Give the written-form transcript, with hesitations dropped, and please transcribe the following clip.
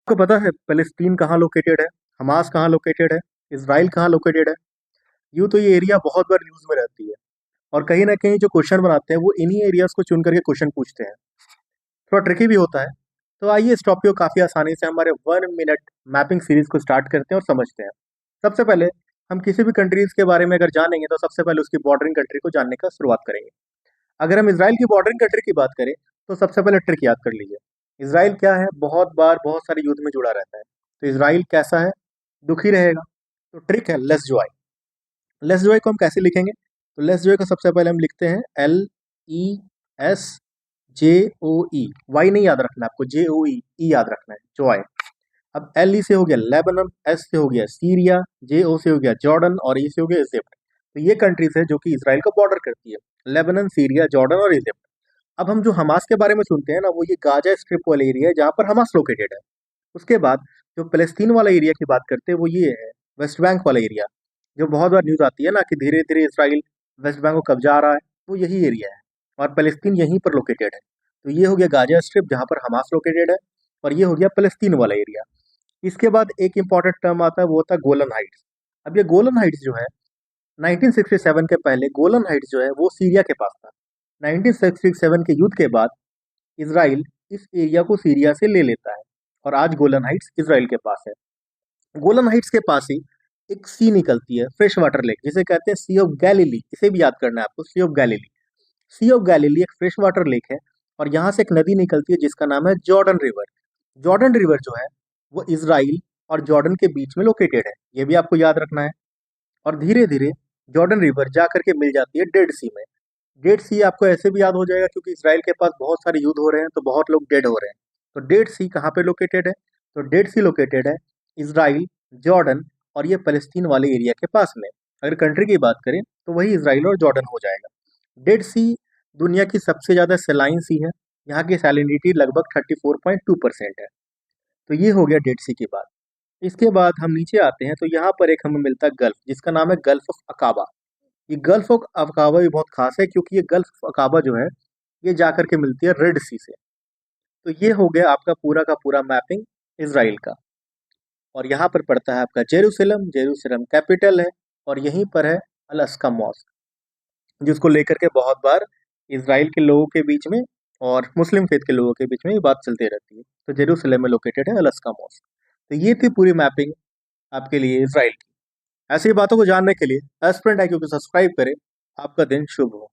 आपको पता है फ़लस्तीन कहाँ लोकेटेड है? हमास कहाँ लोकेटेड है? इज़राइल कहाँ लोकेटेड है? यूँ तो ये एरिया बहुत बार न्यूज़ में रहती है और कहीं न कहीं जो क्वेश्चन बनाते हैं वो इन्हीं एरियाज़ को चुन करके क्वेश्चन पूछते हैं। थोड़ा ट्रिकी भी होता है। तो आइए इस टॉपिक को काफ़ी आसानी से हमारे 1 मिनट मैपिंग सीरीज़ को स्टार्ट करते हैं और समझते हैं। सबसे पहले हम किसी भी कंट्रीज़ के बारे में अगर जानेंगे तो सबसे पहले उसकी बॉर्डरिंग कंट्री को जानने का शुरुआत करेंगे। अगर हम इज़राइल की बॉर्डरिंग कंट्री की बात करें, तो सबसे पहले ट्रिक याद कर लीजिए। इज़राइल क्या है? बहुत बार बहुत सारे युद्ध में जुड़ा रहता है। तो इज़राइल कैसा है? दुखी रहेगा। तो ट्रिक है लेस जॉय। लेस जॉय को हम कैसे लिखेंगे? तो लेस जॉय को सबसे पहले हम लिखते हैं LESJOE। वाई नहीं याद रखना आपको, JOE, ई याद रखना है, जॉय। अब LE से हो गया लेबनान, S से हो गया सीरिया, JO से हो गया जॉर्डन और E से हो गया इजिप्ट। तो ये कंट्रीज है जो कि इज़राइल का बॉर्डर करती है। लेबनान, सीरिया, जॉर्डन और इजिप्ट। अब हम जो हमास के बारे में सुनते हैं ना, वो ये गाजा स्ट्रिप वाला एरिया है जहाँ पर हमास लोकेटेड है। उसके बाद जो फ़लस्तीन वाला एरिया की बात करते हैं वो ये है वेस्ट बैंक वाला एरिया। जो बहुत बार न्यूज़ आती है ना कि धीरे-धीरे इसराइल वेस्ट बैंक को कब्जा आ रहा है, वो यही एरिया है और फ़लस्तीन यहीं पर लोकेटेड है। तो ये हो गया गाजा स्ट्रिप जहाँ पर हमास लोकेटेड है और ये हो गया फ़लस्तीन वाला एरिया। इसके बाद एक इम्पॉर्टेंट टर्म आता है वो होता है गोलन हाइट्स। अब ये गोलन हाइट्स जो है 1967 के पहले गोलन हाइट्स जो है वो सीरिया के पास था। 1967 के युद्ध के बाद इज़राइल इस एरिया को सीरिया से ले लेता है और आज गोलन हाइट्स इज़राइल के पास है। गोलन हाइट्स के पास ही एक सी निकलती है, फ्रेश वाटर लेक, जिसे कहते हैं सी ऑफ गैलिली। इसे भी याद करना है आपको, Sea of Galilee. Sea of Galilee एक फ्रेश वाटर लेक है और यहाँ से एक नदी निकलती है जिसका नाम है जॉर्डन रिवर। जॉर्डन रिवर जो है वो इज़राइल और जॉर्डन के बीच में लोकेटेड है, ये भी आपको याद रखना है। और धीरे-धीरे जॉर्डन रिवर जा करके मिल जाती है डेड सी में। डेड सी आपको ऐसे भी याद हो जाएगा क्योंकि इज़राइल के पास बहुत सारे युद्ध हो रहे हैं, तो बहुत लोग डेड हो रहे हैं। तो डेड सी कहाँ पे लोकेटेड है? तो डेड सी लोकेटेड है इज़राइल, जॉर्डन और ये फ़लस्तीन वाले एरिया के पास में। अगर कंट्री की बात करें तो वही इज़राइल और जॉर्डन हो जाएगा। डेड सी दुनिया की सबसे ज़्यादा सलाइन सी है। यहाँ की सैलिनिटी लगभग 34.2% है। तो ये हो गया डेड सी की बात। इसके बाद हम नीचे आते हैं तो यहाँ पर एक हमें मिलता है गल्फ, जिसका नाम है गल्फ ऑफ अकाबा। ये गल्फ ऑफ अकाबा भी बहुत खास है क्योंकि ये गल्फ ऑफ अकाबा जो है ये जा करके मिलती है रेड सी से। तो ये हो गया आपका पूरा का पूरा मैपिंग इसराइल का। और यहाँ पर पड़ता है आपका जेरूसलम, जेरूसलम कैपिटल है और यहीं पर है अल-अक्सा मॉस्क, जिसको लेकर के बहुत बार इसराइल के लोगों के बीच में और मुस्लिम फेथ के लोगों के बीच में ये बात चलती रहती है। तो जेरूसलम में लोकेटेड है अल-अक्सा मॉस्क। तो ये थी पूरी मैपिंग आपके लिए इसराइल की। ऐसी बातों को जानने के लिए एस्पिरेंट IQ को सब्सक्राइब करें। आपका दिन शुभ हो।